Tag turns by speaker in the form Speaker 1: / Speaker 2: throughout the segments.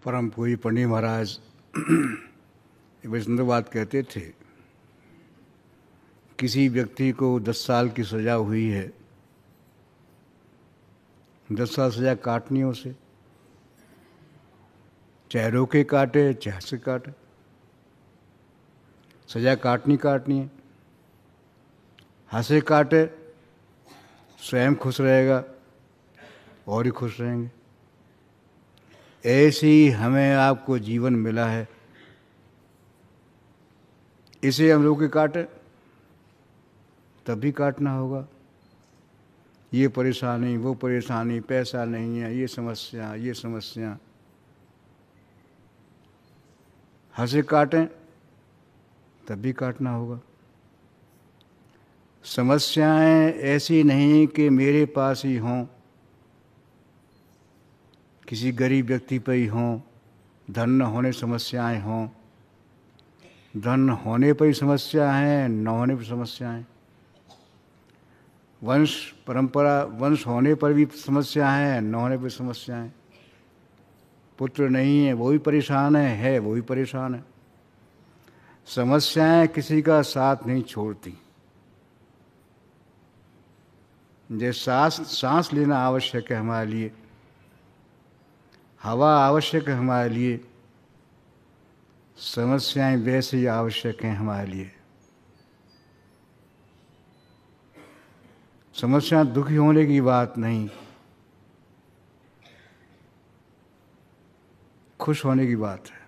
Speaker 1: परम पूज्य पंडित महाराज एक बड़ी सुंदर बात कहते थे। किसी व्यक्ति को 10 साल की सजा हुई है, 10 साल सजा काटनी है उसे, चाहे रोके काटे चाहे हंसे काटे, सजा काटनी है। हंसे काटे स्वयं खुश रहेगा और ही खुश रहेंगे। ऐसे ही हमें आपको जीवन मिला है, इसे हम रोके काटे तब भी काटना होगा। ये परेशानी वो परेशानी, पैसा नहीं है, ये समस्या, हंसे काटें तब भी काटना होगा। समस्याएं ऐसी नहीं कि मेरे पास ही हों, किसी गरीब व्यक्ति पर ही हों, धन न होने समस्याएं हों। धन होने पर ही समस्या है, न होने पर समस्या है। वंश परंपरा, वंश होने पर भी समस्या है, न होने पर समस्या है। पुत्र नहीं है वो भी परेशान है वो भी परेशान है। समस्याएं किसी का साथ नहीं छोड़ती। जैसे सांस लेना आवश्यक है हमारे लिए, हवा आवश्यक है हमारे लिए, समस्याएं वैसे ही आवश्यक हैं हमारे लिए। समस्या दुखी होने की बात नहीं, खुश होने की बात है।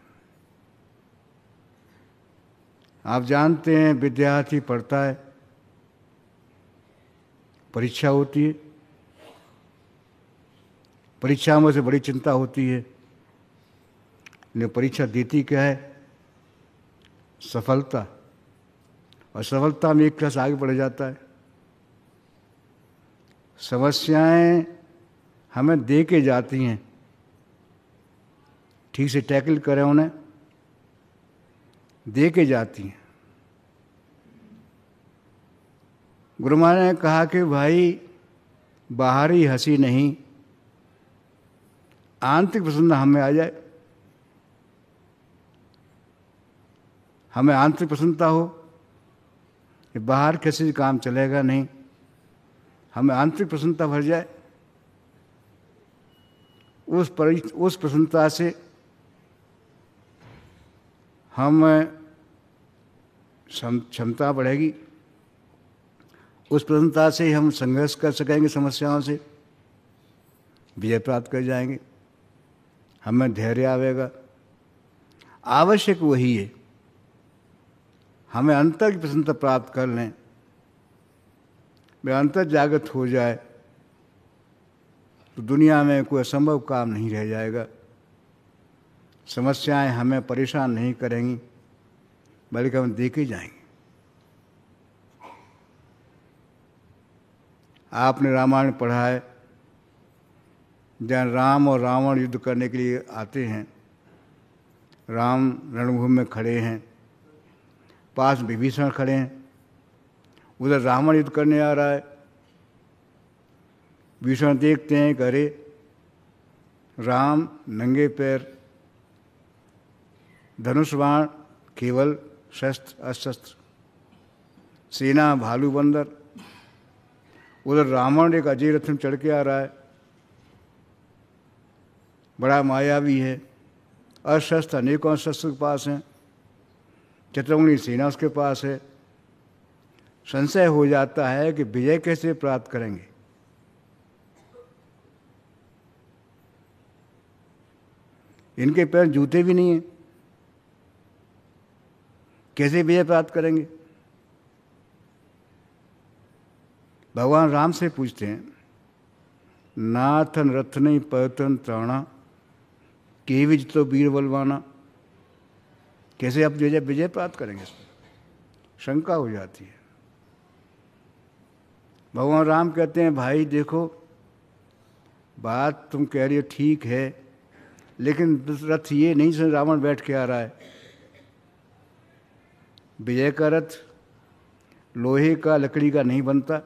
Speaker 1: आप जानते हैं विद्यार्थी पढ़ता है, परीक्षा होती है, परीक्षा में से बड़ी चिंता होती है। लेकिन परीक्षा देती क्या है? सफलता। और सफलता में एक क्लास आगे बढ़ जाता है। समस्याएं हमें दे के जाती हैं, ठीक से टैकल करें उन्हें, दे के जाती हैं। गुरु महाराज ने कहा कि भाई बाहरी हंसी नहीं, आंतरिक प्रसन्नता हमें आ जाए। हमें आंतरिक प्रसन्नता हो कि बाहर किसी काम चलेगा नहीं, हमें आंतरिक प्रसन्नता भर जाए। उस प्रसन्नता से हम क्षमता बढ़ेगी, उस प्रसन्नता से हम संघर्ष कर सकेंगे, समस्याओं से विजय प्राप्त कर जाएंगे, हमें धैर्य आवेगा। आवश्यक वही है, हमें अंतर की प्रसन्नता प्राप्त कर लें। वे अंतर जागृत हो जाए तो दुनिया में कोई असंभव काम नहीं रह जाएगा। समस्याएं हमें परेशान नहीं करेंगी, बल्कि हम देखे जाएंगे। आपने रामायण पढ़ा है, जहाँ राम और रावण युद्ध करने के लिए आते हैं। राम रणभूमि में खड़े हैं, पास विभीषण खड़े हैं, उधर रावण युद्ध करने आ रहा है। विभीषण देखते हैं कि अरे राम नंगे पैर, धनुष बाण केवल शस्त्र अशस्त्र, सेना भालू बंदर। उधर रावण एक अजय रथ में चढ़ के आ रहा है, बड़ा मायावी है, अशस्त्र अनेकों शस्त्र के पास हैं, चतुर्मुखी सेना उसके पास है। संशय हो जाता है कि विजय कैसे प्राप्त करेंगे। इनके पैर जूते भी नहीं हैं, कैसे विजय प्राप्त करेंगे? भगवान राम से पूछते हैं, नाथन रथ नहीं पयतन त्राणा, के विज तो वीर बलवाना। कैसे आप विजय प्राप्त करेंगे? शंका हो जाती है। भगवान राम कहते हैं, भाई देखो, बात तुम कह रही हो ठीक है, लेकिन रथ ये नहीं से रावण बैठ के आ रहा है। विजय का रथ लोहे का लकड़ी का नहीं बनता।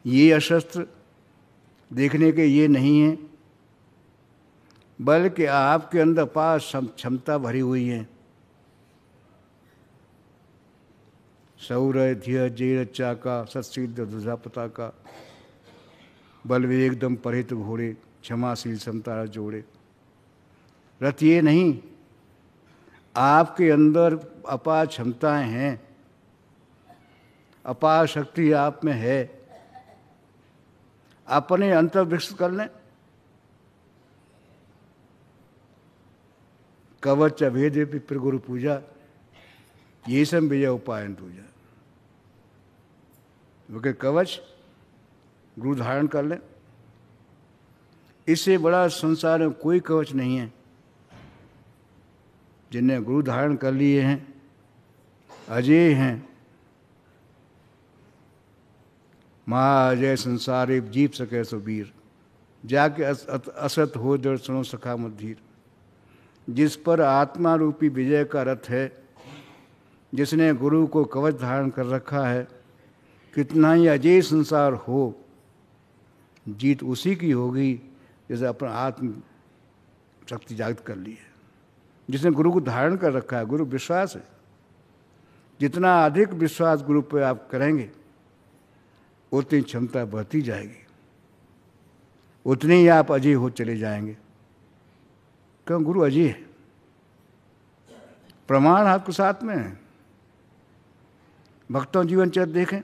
Speaker 1: ये अशस्त्र देखने के ये नहीं है, बल्कि आपके अंदर अपार क्षमता भरी हुई है। सौर धिय जेर चाका सत्सिद्ध दुधा पताका, बल विवेक दम परित घोड़े, क्षमाशील समता जोड़े। रथ ये नहीं, आपके अंदर अपार क्षमताएं हैं, अपार शक्ति आप में है। अपने अंतर विकसित कर लें। कवच अभेद पिपर गुरु पूजा, ये सब विजय उपायन पूजा। वो कवच गुरु धारण कर लें, इससे बड़ा संसार में कोई कवच नहीं है। जिन्हें गुरु धारण कर लिए हैं अजय हैं। महाजय संसारे जीप सके सो वीर, जाके असत हो दर्शनों सखा मधीर। जिस पर आत्मा रूपी विजय का रथ है, जिसने गुरु को कवच धारण कर रखा है, कितना ही अजय संसार हो, जीत उसी की होगी जैसे अपना आत्म शक्ति जागृत कर ली है। जिसने गुरु को धारण कर रखा है, गुरु विश्वास है। जितना अधिक विश्वास गुरु पे आप करेंगे, उतनी क्षमता बढ़ती जाएगी, उतने ही आप अजय हो चले जाएंगे। क्यों? गुरु अजय है, प्रमाण आपके साथ में है। भक्तों जीवन चरित्र देखें।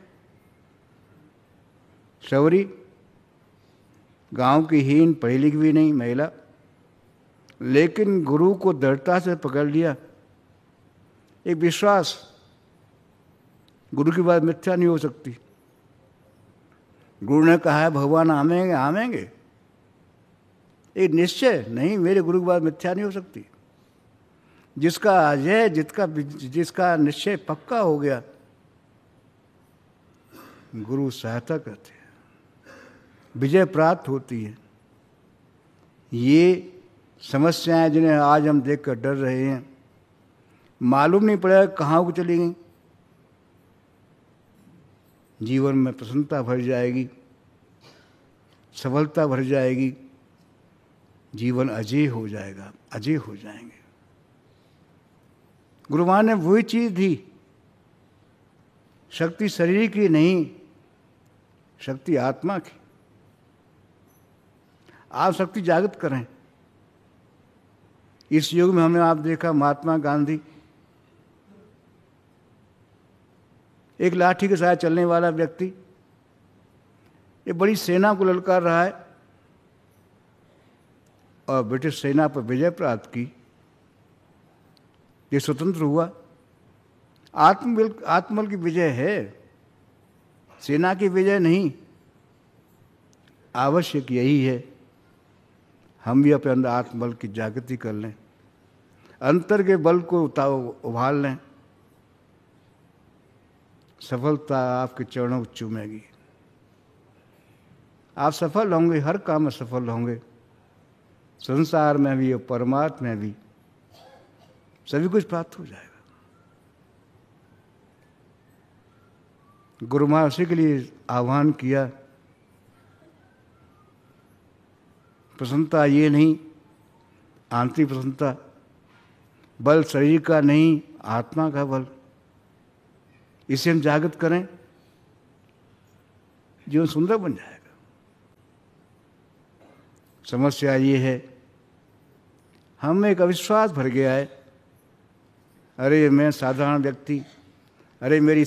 Speaker 1: शौरी गांव की हीन, पढ़ी लिखी भी नहीं महिला, लेकिन गुरु को दृढ़ता से पकड़ लिया। एक विश्वास, गुरु की बात मिथ्या नहीं हो सकती। गुरु ने कहा है भगवान आवेंगे, आवेंगे, एक निश्चय नहीं, मेरे गुरु की बात मिथ्या नहीं हो सकती। जिसका अजय, जिसका निश्चय पक्का हो गया, गुरु सहायता करते हैं, विजय प्राप्त होती है। ये समस्याएं जिन्हें आज हम देखकर डर रहे हैं, मालूम नहीं पड़ेगा कहाँ को चली गई। जीवन में प्रसन्नता भर जाएगी, सफलता भर जाएगी, जीवन अजय हो जाएगा, अजय हो जाएंगे। गुरुमान ने वही चीज दी। शक्ति शरीर की नहीं, शक्ति आत्मा की। आप शक्ति जागृत करें। इस युग में हमने आप देखा महात्मा गांधी, एक लाठी के साथ चलने वाला व्यक्ति, ये बड़ी सेना को ललकार रहा है और ब्रिटिश सेना पर विजय प्राप्त की। ये स्वतंत्र हुआ। आत्मबल की विजय है, सेना की विजय नहीं। आवश्यक यही है, हम भी अपने अंदर आत्मबल की जागृति कर लें, अंतर के बल को उभार लें। सफलता आपके चरणों को चूमेगी। आप सफल होंगे, हर काम में सफल होंगे, संसार में भी और परमात्मा में भी सभी कुछ प्राप्त हो जाएगा। गुरु महाराज उसी के लिए आह्वान किया। प्रसन्नता ये नहीं, आंतरिक प्रसन्नता, बल शरीर का नहीं, आत्मा का बल, इसे हम जागृत करें, जीवन सुंदर बन जाएगा। समस्या ये है, हम एक अविश्वास भर गया है। अरे मैं साधारण व्यक्ति, अरे मेरी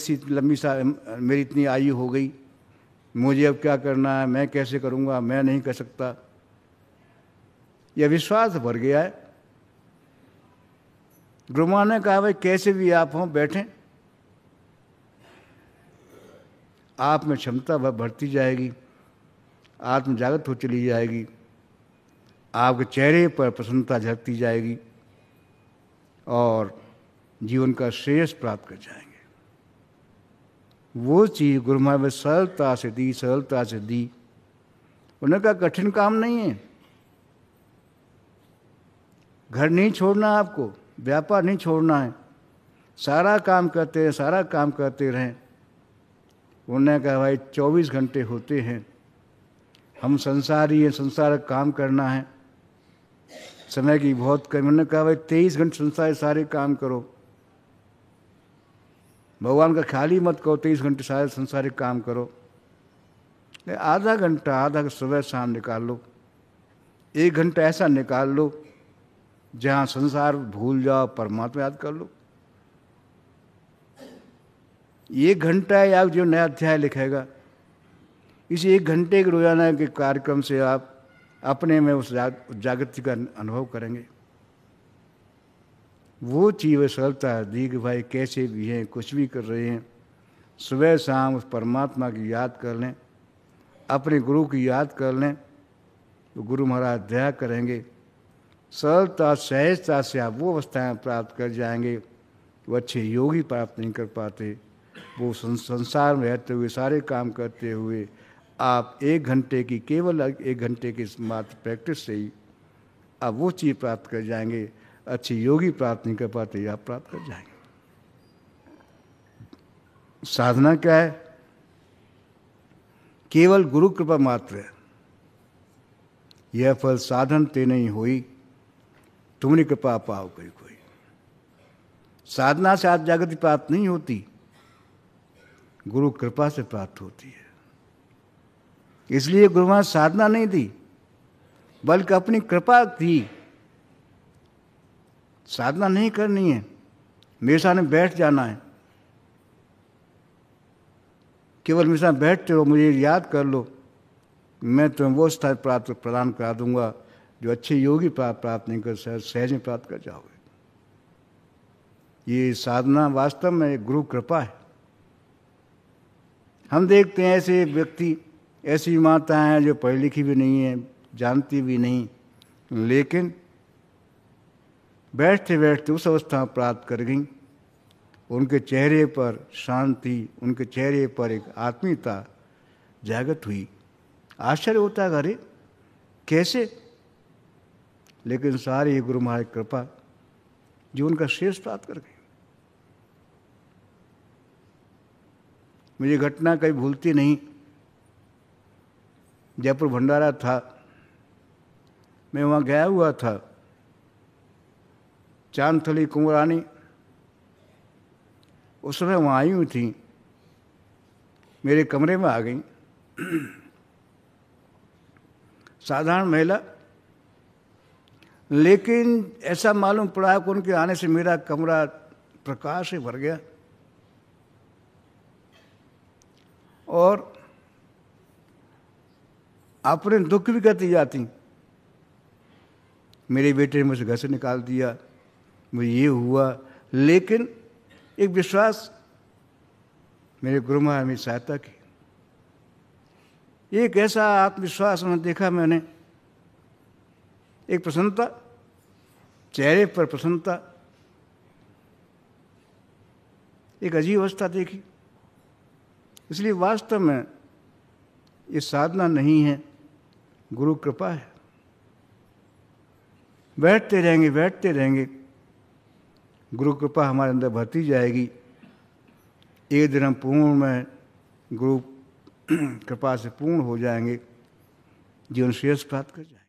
Speaker 1: मेरी इतनी आयु हो गई, मुझे अब क्या करना है, मैं कैसे करूँगा, मैं नहीं कर सकता। यह विश्वास भर गया है। गुरुमा ने कहा भाई कैसे भी आप हों, बैठें, आप में क्षमता बढ़ती जाएगी, आत्म जागृत हो चली जाएगी, आपके चेहरे पर प्रसन्नता झलकती जाएगी और जीवन का श्रेयस प्राप्त कर जाएंगे। वो चीज़ गुरु महाराज ने सरलता से दी, सरलता से दी। उन्होंने कहा कठिन काम नहीं है, घर नहीं छोड़ना आपको, व्यापार नहीं छोड़ना है, सारा काम करते हैं, सारा काम करते रहें। उन्होंने कहा भाई 24 घंटे होते हैं, हम संसारी हैं, संसार का काम करना है, समय की बहुत कमी। उन्होंने कहा भाई 23 घंटे संसार सारे काम करो, भगवान का ख्याल ही मत करो, 23 घंटे सारे संसारिक काम करो। आधा घंटा, आधा सुबह शाम निकाल लो, 1 घंटा ऐसा निकाल लो जहाँ संसार भूल जाओ, परमात्मा याद कर लो। 1 घंटा या जो नया अध्याय लिखेगा, इस 1 घंटे के रोजाना के कार्यक्रम से आप अपने में उस जागृति का अनुभव करेंगे। वो चीज़ सरलता है, दीघ भाई कैसे भी हैं, कुछ भी कर रहे हैं, सुबह शाम उस परमात्मा की याद कर लें, अपने गुरु की याद कर लें, तो गुरु महाराज दया करेंगे। सरलता सहजता से आप वो अवस्थाएं प्राप्त कर जाएंगे वो अच्छे योगी प्राप्त नहीं कर पाते। वो संसार में रहते हुए सारे काम करते हुए आप 1 घंटे की, केवल 1 घंटे की मात्र प्रैक्टिस से ही आप वो चीज़ प्राप्त कर जाएंगे। अच्छे योगी प्राप्त नहीं कर पाते, आप प्राप्त कर जाएंगे। साधना क्या है? केवल गुरु कृपा मात्र है। यह फल साधन ते नहीं हुई, तुमने कृपा पाओ कोई कोई। साधना से आज जागृति प्राप्त नहीं होती, गुरु कृपा से प्राप्त होती है। इसलिए गुरु महाराज साधना नहीं दी, बल्कि अपनी कृपा दी। साधना नहीं करनी है, मेरे सामने बैठ जाना है, केवल मेरे सामने बैठते हो, मुझे याद कर लो, मैं तुम्हें वो स्थान प्राप्त प्रदान करा दूंगा जो अच्छे योगी प्राप्त नहीं कर, सहज में प्राप्त कर जाओगे। ये साधना वास्तव में गुरु कृपा है। हम देखते हैं ऐसे व्यक्ति, ऐसी माताएं हैं जो पढ़ी लिखी भी नहीं है, जानती भी नहीं, लेकिन बैठते बैठते उस अवस्था में प्राप्त कर गई। उनके चेहरे पर शांति, उनके चेहरे पर एक आत्मीयता जागृत हुई। आश्चर्य होता है, अरे कैसे? लेकिन सारी गुरु महाराज कृपा जो उनका श्रेष्ठ प्राप्त कर गई। मुझे घटना कभी भूलती नहीं। जयपुर भंडारा था, मैं वहाँ गया हुआ था। चांदथली कुंवरानी उस समय वहाँ आई हुई थी, मेरे कमरे में आ गई। साधारण महिला, लेकिन ऐसा मालूम पड़ा कि उनके आने से मेरा कमरा प्रकाश से भर गया। और अपने दुख भी कहती जाती, मेरे बेटे ने मुझे घर से निकाल दिया, मुझे ये हुआ, लेकिन एक विश्वास, मेरे गुरु महाराज ने मेरी सहायता की। एक ऐसा आत्मविश्वास उन्होंने देखा मैंने, एक प्रसन्नता, चेहरे पर प्रसन्नता, एक अजीब अवस्था देखी। इसलिए वास्तव में ये साधना नहीं है, गुरु कृपा है। बैठते रहेंगे, बैठते रहेंगे, गुरु कृपा हमारे अंदर भरती जाएगी। एक दिन हम पूर्ण में गुरु कृपा से पूर्ण हो जाएंगे, जीवन श्रेष्ठ प्राप्त कर जाएंगे।